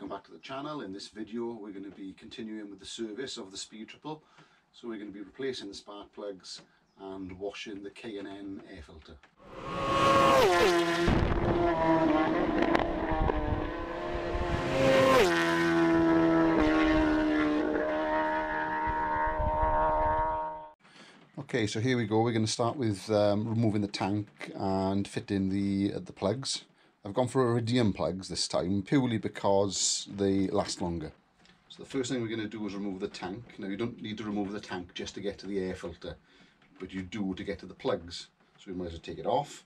welcome back to the channel. In this video we're going to be continuing with the service of the speed triple. So we're going to be replacing the spark plugs and washing the K&N air filter. Okay, so here we go. We're going to start with removing the tank and fitting the plugs. I've gone for Iridium plugs this time, purely because they last longer. So the first thing we're going to do is remove the tank. Now you don't need to remove the tank just to get to the air filter, but you do to get to the plugs. So we might as well take it off.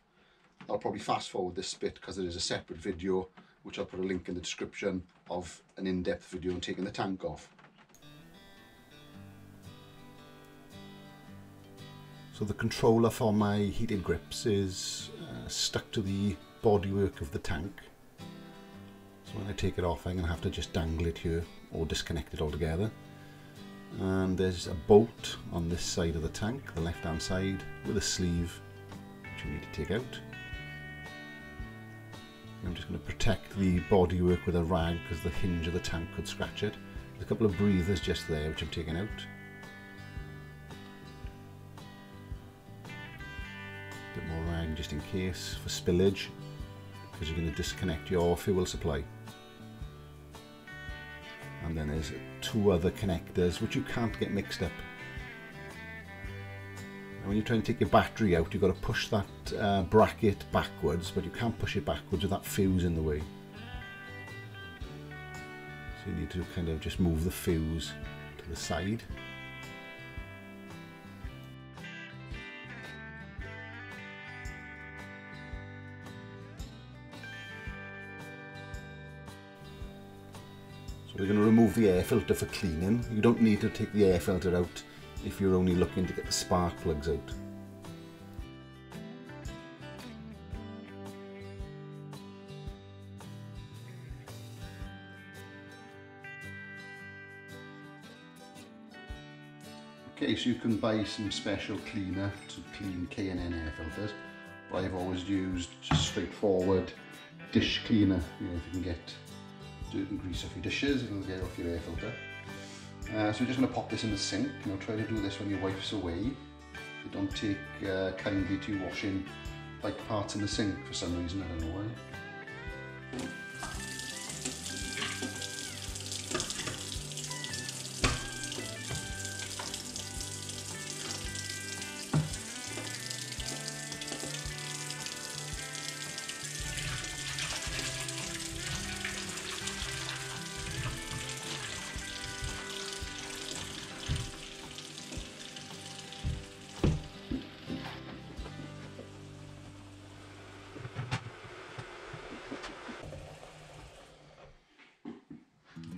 I'll probably fast forward this bit because there is a separate video, which I'll put a link in the description, of an in-depth video on taking the tank off. So the controller for my heated grips is stuck to the bodywork of the tank. So when I take it off, I'm going to have to just dangle it here or disconnect it altogether. And there's a bolt on this side of the tank, the left hand side, with a sleeve which you need to take out. I'm just going to protect the bodywork with a rag because the hinge of the tank could scratch it. There's a couple of breathers just there which I'm taking out. Bit more rag just in case for spillage, because you're going to disconnect your fuel supply. And then there's two other connectors which you can't get mixed up. And when you try and take your battery out, you've got to push that bracket backwards, but you can't push it backwards with that fuse in the way. So you need to kind of just move the fuse to the side. So we're going to remove the air filter for cleaning. You don't need to take the air filter out if you're only looking to get the spark plugs out. Okay, so you can buy some special cleaner to clean K&N air filters, but I've always used just straightforward dish cleaner. You know, if you can get dirt and grease off your dishes, it'll get off your air filter. So we're just going to pop this in the sink. You know, try to do this when your wife's away. You don't take kindly to washing bike parts in the sink for some reason, I don't know why.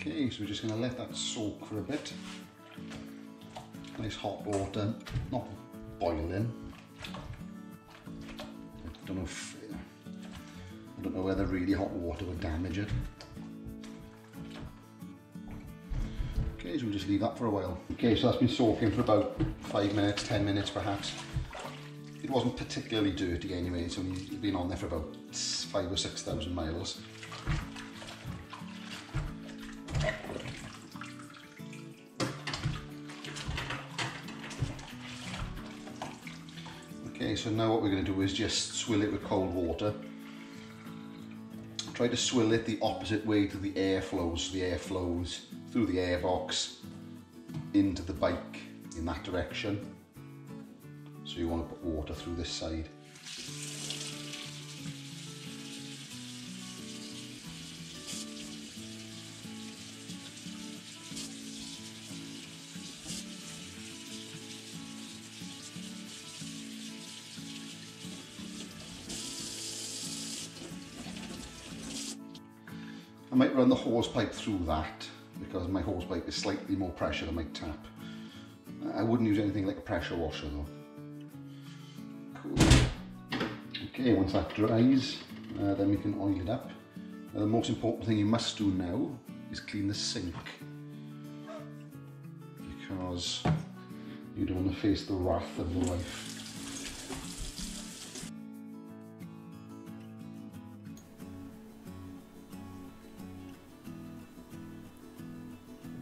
Okay, so we're just going to let that soak for a bit. Nice hot water, not boiling. I don't know whether really hot water would damage it. Okay, so we'll just leave that for a while. Okay, so that's been soaking for about 5 minutes, 10 minutes perhaps. It wasn't particularly dirty anyway, it's only been on there for about 5,000 or 6,000 miles. Okay, so now what we're going to do is just swill it with cold water. Try to swill it the opposite way to the air flows. So the air flows through the airbox into the bike in that direction. So you want to put water through this side. I might run the hose pipe through that because my hose pipe is slightly more pressure than my tap. I wouldn't use anything like a pressure washer though. Cool. Okay, once that dries, then we can oil it up. Now, the most important thing you must do now is clean the sink, because you don't want to face the wrath of your wife.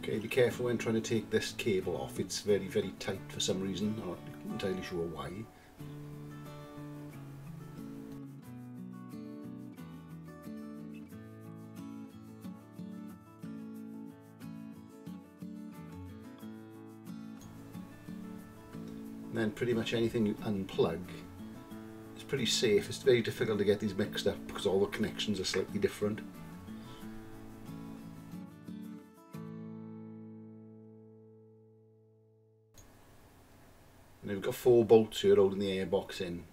Okay, be careful when trying to take this cable off. It's very, very tight for some reason. I'm not entirely sure why. And then pretty much anything you unplug is pretty safe. It's very difficult to get these mixed up because all the connections are slightly different. And we've got 4 bolts here holding the airbox in.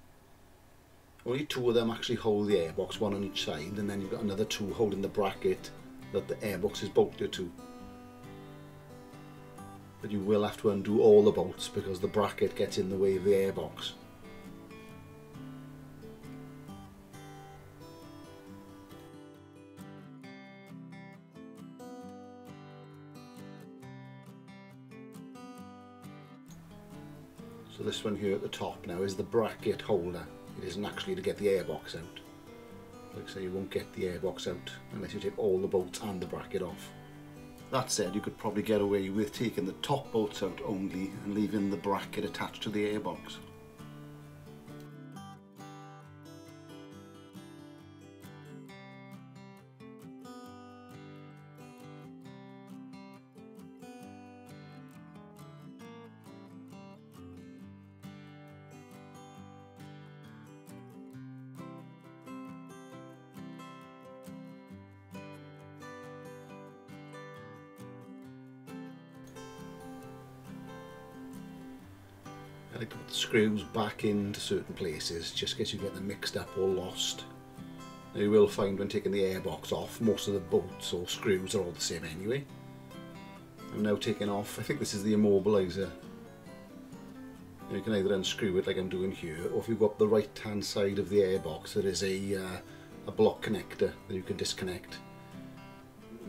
Only 2 of them actually hold the airbox, 1 on each side, and then you've got another 2 holding the bracket that the airbox is bolted to. But you will have to undo all the bolts because the bracket gets in the way of the airbox. So this one here at the top now is the bracket holder. It isn't actually to get the airbox out. Like I say, you won't get the airbox out unless you take all the bolts and the bracket off. That said, you could probably get away with taking the top bolts out only and leaving the bracket attached to the airbox. I like to put the screws back into certain places just in case you get them mixed up or lost. Now you will find when taking the airbox off, most of the bolts or screws are all the same anyway. I'm now taking off, I think this is the immobiliser. You can either unscrew it like I'm doing here, or if you go up the right hand side of the airbox there is a block connector that you can disconnect.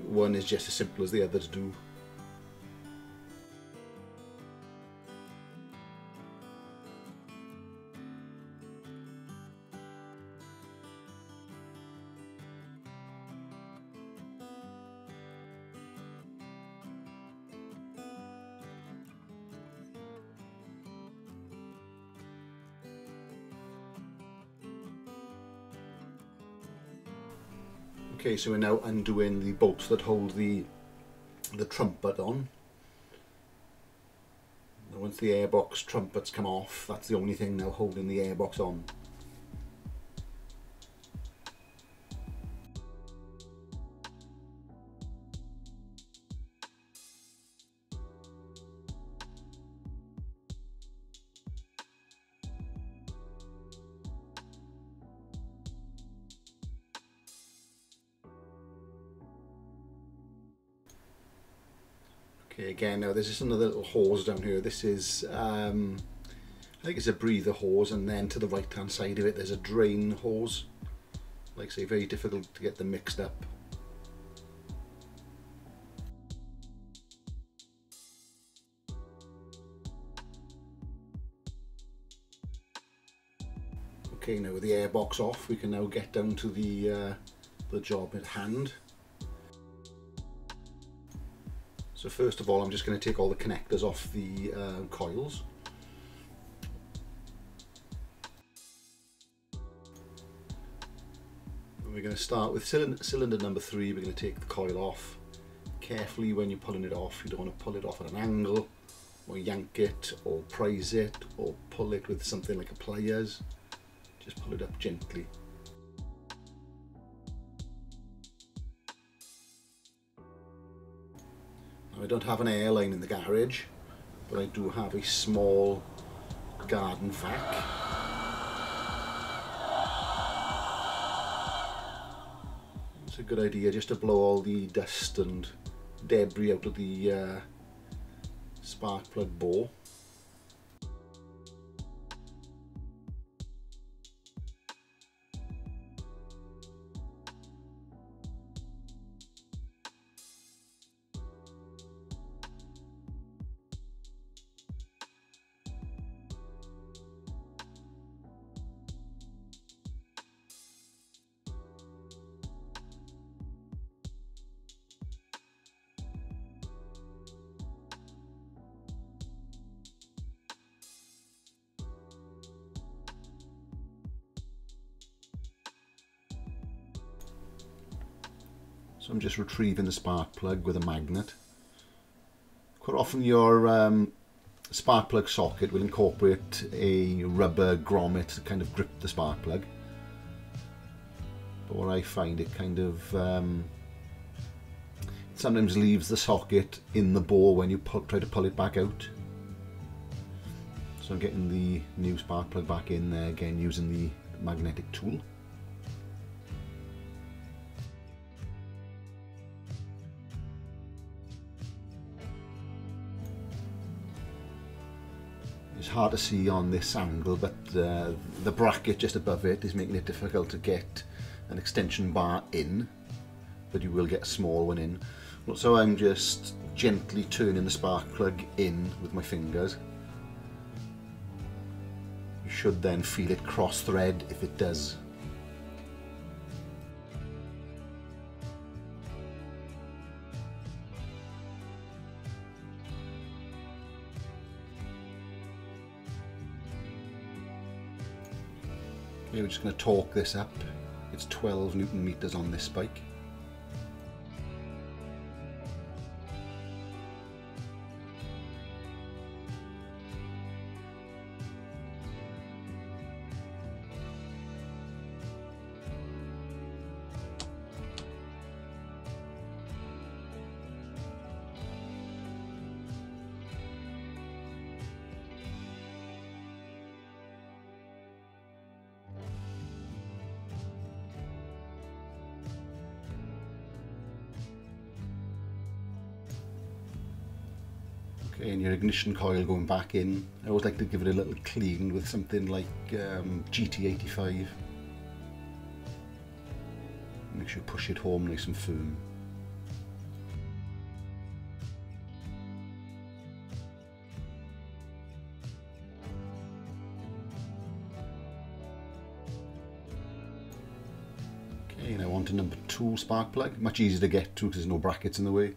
One is just as simple as the other to do. Okay, so we're now undoing the bolts that hold the trumpet on. Once the airbox trumpets come off, that's the only thing now holding the airbox on. Okay, again now there's just another little hose down here. This is I think it's a breather hose, and then to the right hand side of it there's a drain hose. Like I say, very difficult to get them mixed up. Okay, now with the airbox off we can now get down to the job at hand. So first of all I'm just going to take all the connectors off the coils. And we're going to start with cylinder number 3. We're going to take the coil off. Carefully when you're pulling it off, you don't want to pull it off at an angle, or yank it, or prise it, or pull it with something like a pliers. Just pull it up gently. I don't have an airline in the garage, but I do have a small garden vac. It's a good idea just to blow all the dust and debris out of the spark plug bore. So I'm just retrieving the spark plug with a magnet. Quite often your spark plug socket will incorporate a rubber grommet to kind of grip the spark plug. But what I find, it kind of sometimes leaves the socket in the bore when you try to pull it back out. So I'm getting the new spark plug back in there again using the magnetic tool. It's hard to see on this angle, but the bracket just above it is making it difficult to get an extension bar in, but you will get a small one in. So I'm just gently turning the spark plug in with my fingers. You should then feel it cross thread if it does. Okay, we're just going to torque this up. It's 12 Newton meters on this spike. Okay, and your ignition coil going back in. I always like to give it a little clean with something like GT85. Make sure you push it home nice and firm. Okay, now on to number 2 spark plug. Much easier to get to because there's no brackets in the way.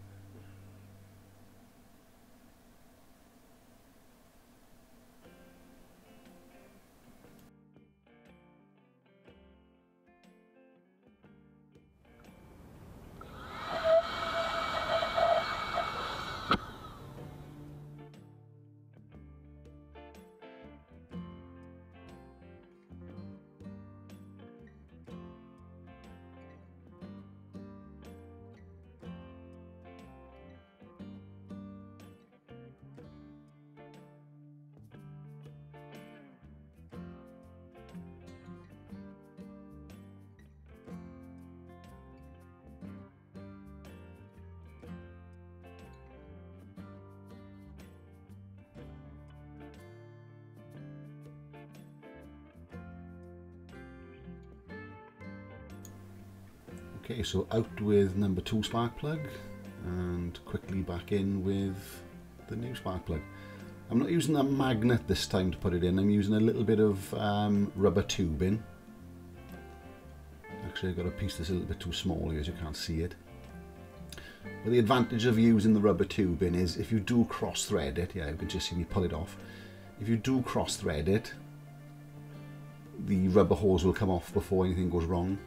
Okay, so out with number 2 spark plug and quickly back in with the new spark plug. I'm not using a magnet this time to put it in, I'm using a little bit of rubber tubing. Actually I've got a piece that's a little bit too small here so you can't see it. But the advantage of using the rubber tubing is if you do cross thread it, yeah, you can just see me pull it off. If you do cross thread it, the rubber hose will come off before anything goes wrong.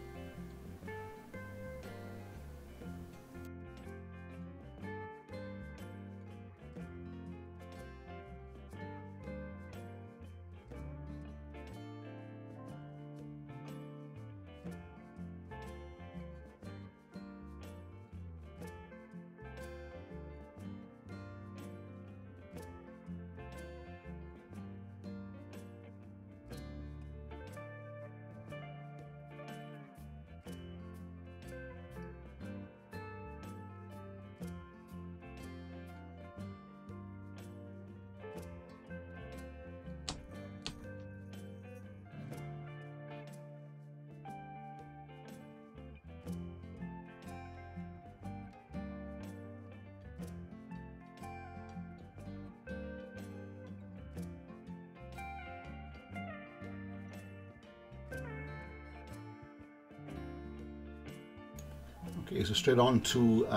Okay, so straight on to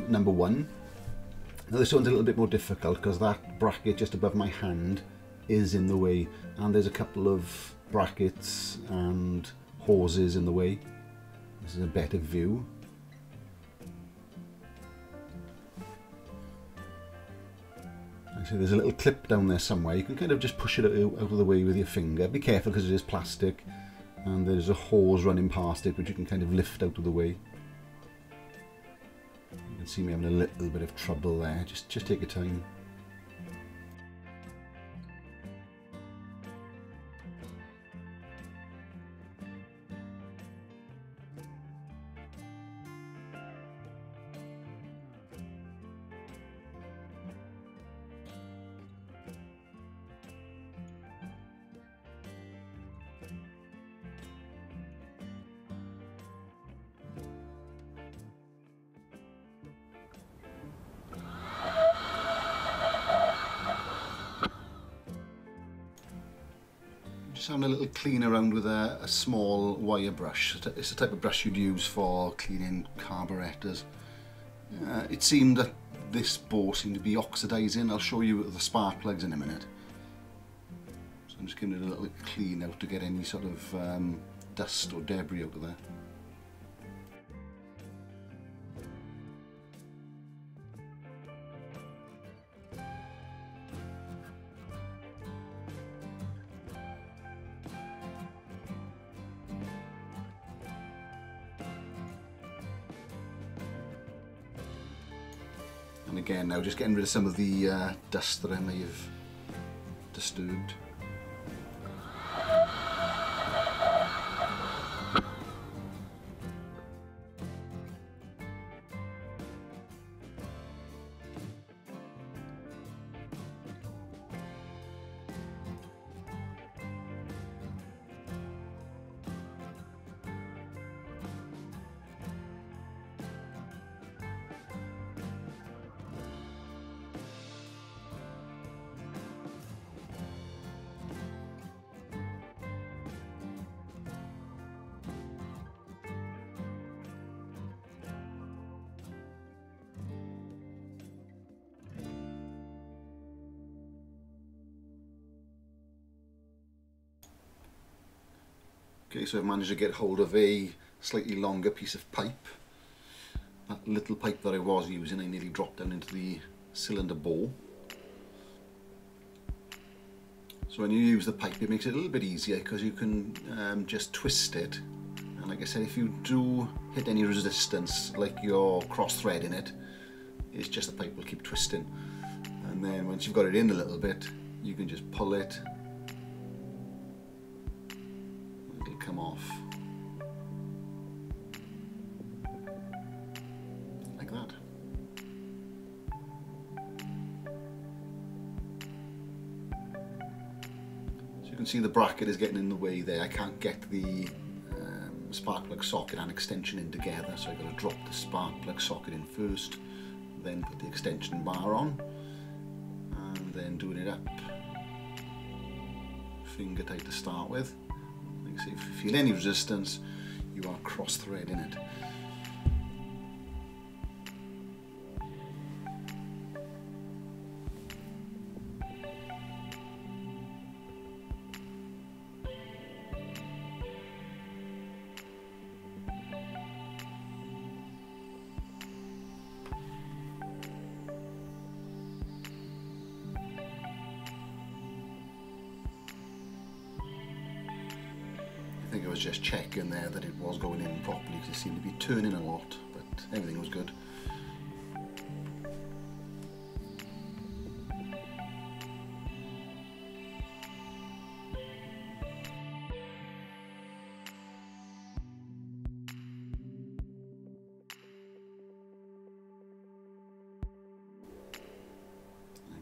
number 1. Now this one's a little bit more difficult because that bracket just above my hand is in the way, and there's a couple of brackets and hoses in the way. This is a better view. So there's a little clip down there somewhere. You can kind of just push it out of the way with your finger. Be careful because it is plastic, and there's a hose running past it which you can kind of lift out of the way. You can see me having a little bit of trouble there. Just take your time. Just having a little clean around with a small wire brush. It's the type of brush you'd use for cleaning carburetors. It seemed that this bore seemed to be oxidising. I'll show you the spark plugs in a minute. So I'm just giving it a little clean out to get any sort of dust or debris out of there. And again now just getting rid of some of the dust that I may have disturbed. Okay, so I've managed to get hold of a slightly longer piece of pipe. That little pipe that I was using, I nearly dropped down into the cylinder bowl. So when you use the pipe, it makes it a little bit easier because you can just twist it. And like I said, if you do hit any resistance, like you're cross-threading it, it's just the pipe will keep twisting. And then once you've got it in a little bit, you can just pull it. It'll come off. Like that. So you can see the bracket is getting in the way there. I can't get the spark plug socket and extension in together, so I've got to drop the spark plug socket in first, then put the extension bar on, and then doing it up finger tight to start with. Like I say, if you feel any resistance, you are cross-threading it. I think I was just checking there that it was going in properly because it seemed to be turning a lot, but everything was good.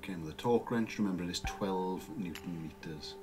Again with a torque wrench, remember it is 12 Newton meters.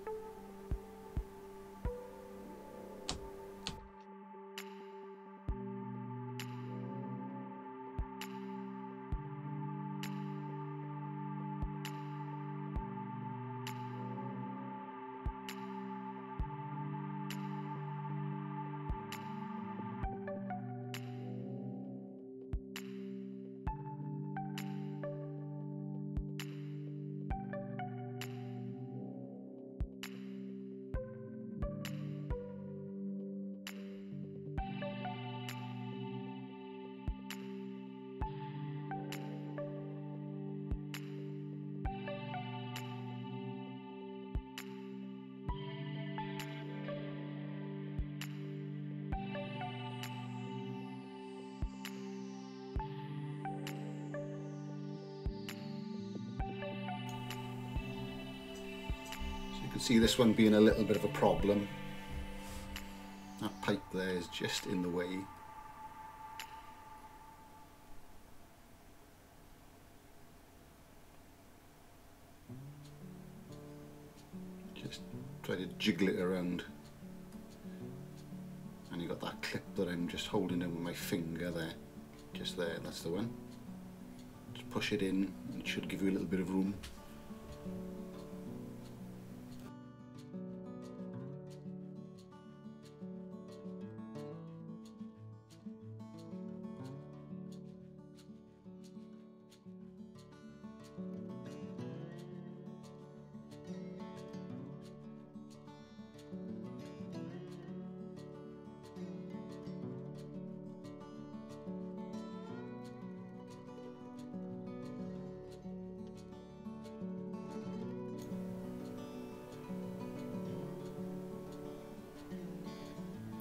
can see this one being a little bit of a problem. That pipe there is just in the way. Just try to jiggle it around. And you got that clip that I'm just holding in with my finger there. Just there, that's the one. Just push it in, and it should give you a little bit of room.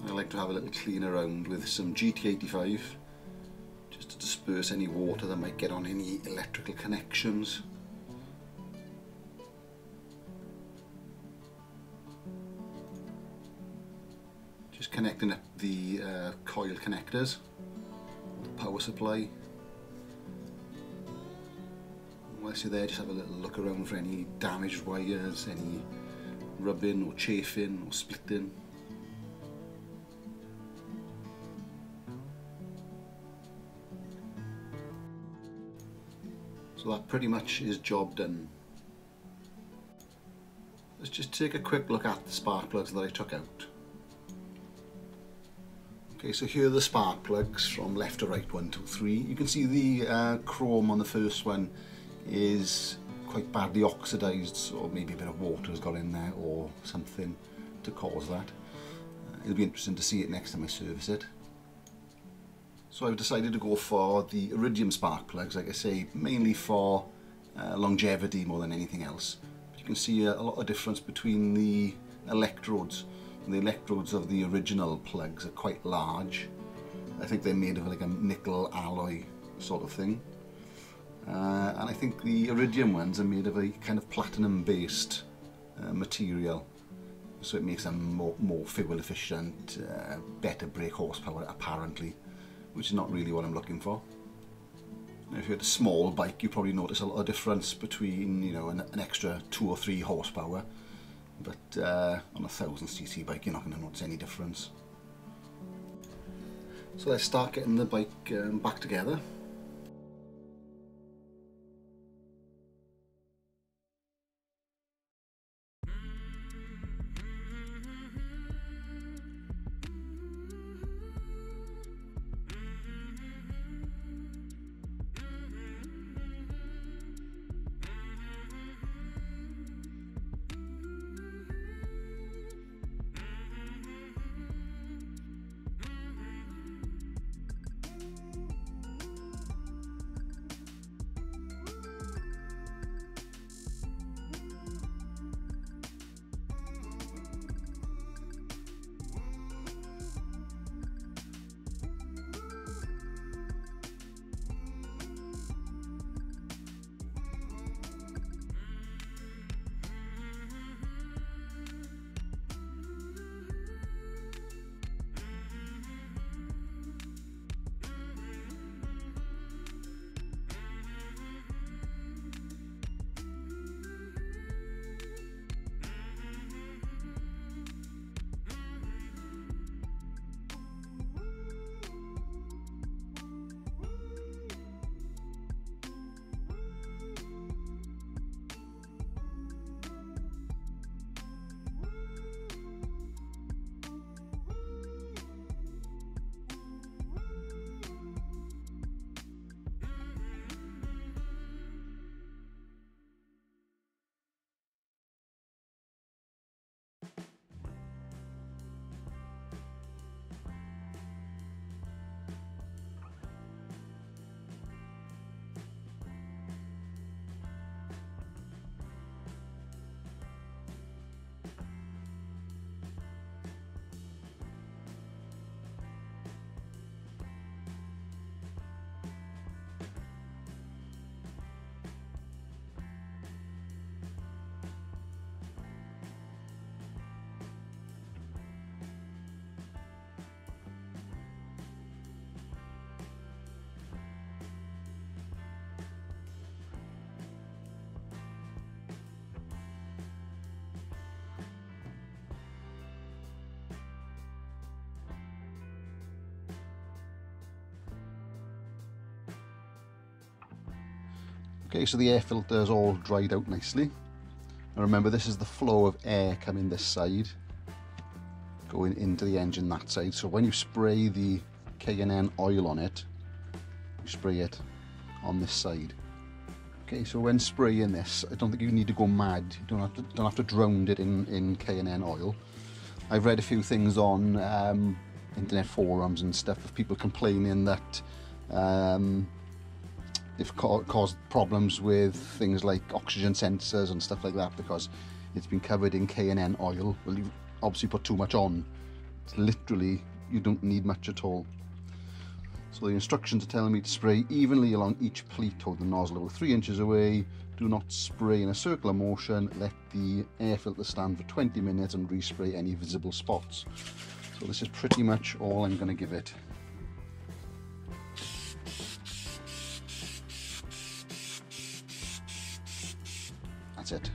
I like to have a little clean around with some GT85 just to disperse any water that might get on any electrical connections. Just connecting up the coil connectors, the power supply. Whilst you're there, just have a little look around for any damaged wires, any rubbing or chafing or splitting. So that pretty much is job done. Let's just take a quick look at the spark plugs that I took out. Okay, so here are the spark plugs from left to right, 1, 2, 3. You can see the chrome on the first one is quite badly oxidized, so maybe a bit of water has got in there or something to cause that. It'll be interesting to see it next time I service it. So I've decided to go for the Iridium spark plugs, like I say, mainly for longevity more than anything else. But you can see a lot of difference between the electrodes. The electrodes of the original plugs are quite large. I think they're made of like a nickel alloy sort of thing. And I think the Iridium ones are made of a kind of platinum based material. So it makes them more fuel efficient, better brake horsepower apparently, which is not really what I'm looking for. Now, if you had a small bike, you probably notice a lot of difference between, you know, an extra 2 or 3 horsepower, but on a 1000cc bike, you're not going to notice any difference. So let's start getting the bike back together. Okay, so the air filter is all dried out nicely. Now remember, this is the flow of air coming this side, going into the engine that side. So when you spray the K&N oil on it, you spray it on this side. Okay, so when spraying this, I don't think you need to go mad. You don't have to drown it in K&N oil. I've read a few things on internet forums and stuff of people complaining that it's caused problems with things like oxygen sensors and stuff like that because it's been covered in K&N oil. Well, you obviously put too much on. It's literally, you don't need much at all. So the instructions are telling me to spray evenly along each pleat, hold the nozzle about 3 inches away. Do not spray in a circular motion. Let the air filter stand for 20 minutes and respray any visible spots. So this is pretty much all I'm going to give it. That's it.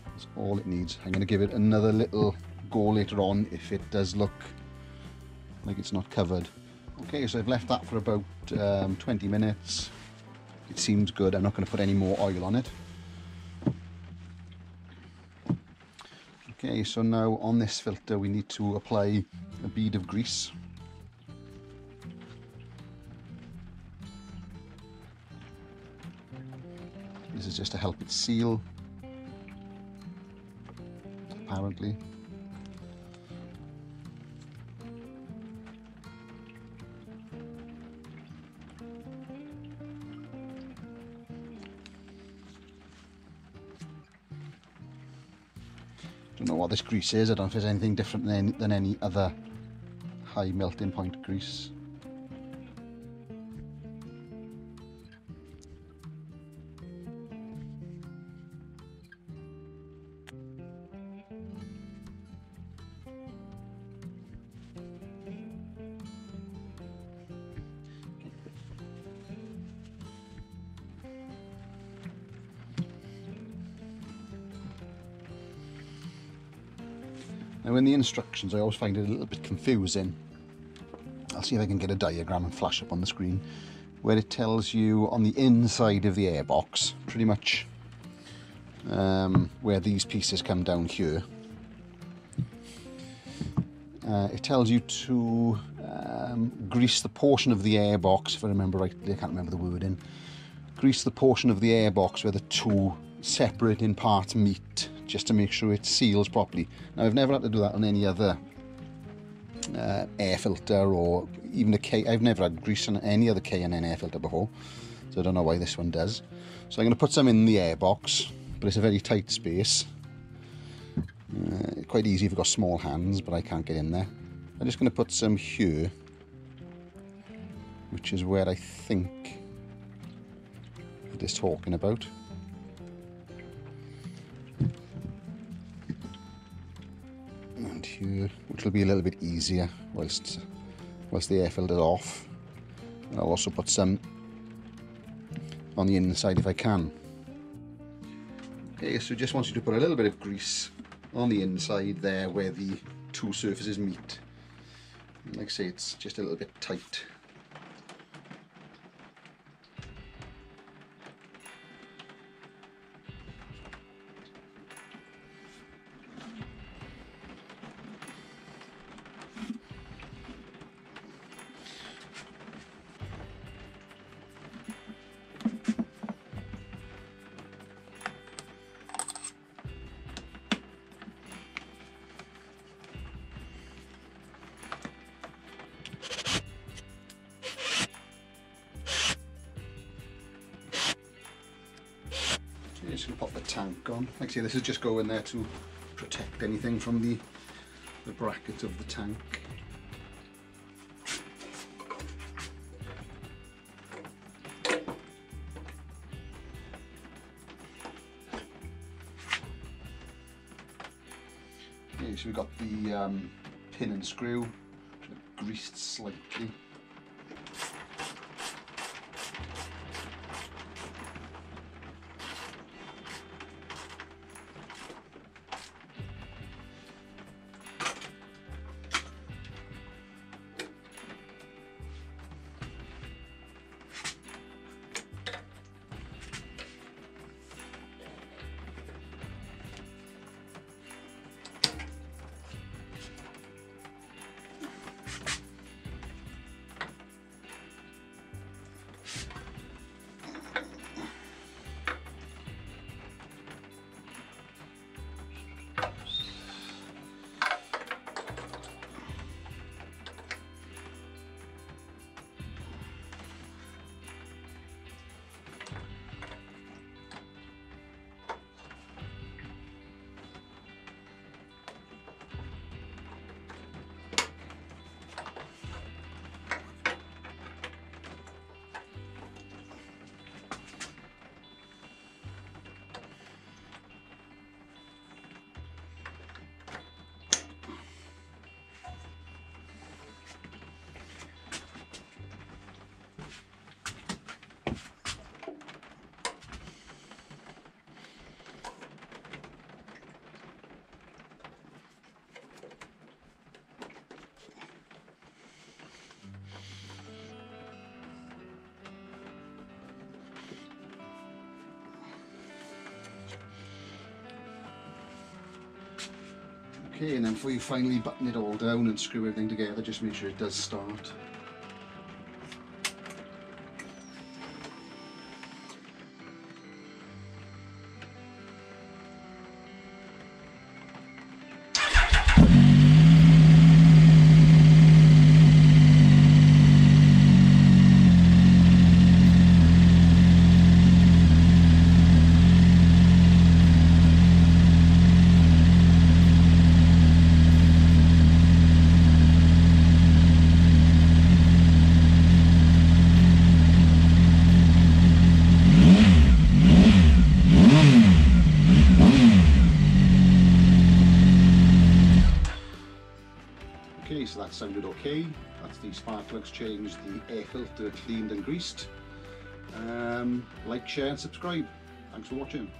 That's all it needs. I'm going to give it another little go later on if it does look like it's not covered. Okay, so I've left that for about 20 minutes. It seems good. I'm not going to put any more oil on it. Okay, so now on this filter we need to apply a bead of grease. This is just to help it seal, apparently. Don't know what this grease is. I don't know if there's anything different than any other high melting point grease. Now in the instructions I always find it a little bit confusing. I'll see if I can get a diagram and flash up on the screen where it tells you on the inside of the airbox, pretty much where these pieces come down here. It tells you to grease the portion of the airbox, if I remember rightly, I can't remember the wording. Grease the portion of the airbox where the two separating parts meet, just to make sure it seals properly. Now I've never had to do that on any other air filter, or even I've never had grease on any other K&N air filter before, so I don't know why this one does. So I'm going to put some in the airbox, but it's a very tight space. Quite easy if you've got small hands, but I can't get in there. I'm just going to put some here, which is where I think it is talking about. And here, which will be a little bit easier whilst the air filter is off. And I'll also put some on the inside if I can. Okay, so just want you to put a little bit of grease on the inside there where the two surfaces meet. And like I say, it's just a little bit tight. Just going to pop the tank on. Like I say, this is just going there to protect anything from the bracket of the tank. Okay, so we've got the pin and screw greased slightly. Okay, and then before you finally button it all down and screw everything together, just make sure it does start. Okay, so that sounded okay. That's the spark plugs changed, the air filter cleaned and greased. Like, share and subscribe. Thanks for watching.